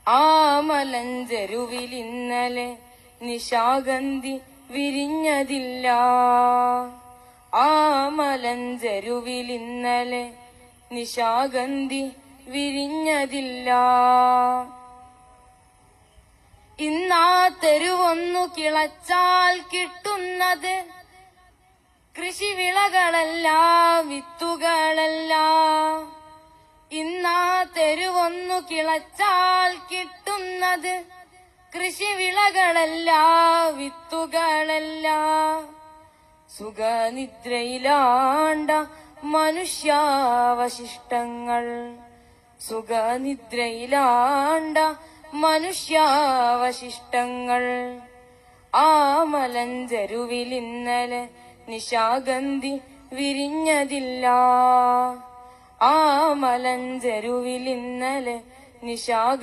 ആ മലഞ്ചെരുവിലിന്നലെ നിശാഗന്ധി വിരിഞ്ഞതില്ല. ആ മലഞ്ചെരുവിലിന്നലെ നിശാഗന്ധി വിരിഞ്ഞതില്ല. ഇന്നാ തെരുവൊന്നു കിളച്ചാൽ കിട്ടുന്നത് കൃഷിവിളകളല്ല, വിത്തുകളല്ല. ഇന്നാ തെരുവൊന്നു കിളച്ചാൽ കിട്ടുന്നത് കൃഷിവിളകളല്ല, വിത്തുകളല്ല. സുഖനിദ്രയിലാണ്ട മനുഷ്യാവശിഷ്ടങ്ങൾ, സുഖനിദ്രയിലാണ്ട മനുഷ്യാവശിഷ്ടങ്ങൾ. ആ മലഞ്ചെരുവിലിന്നലെ നിശാഗന്ധി വിരിഞ്ഞതില്ല. ആ മലഞ്ചെരുവിലിന്നലെ നിശാഗന്ധി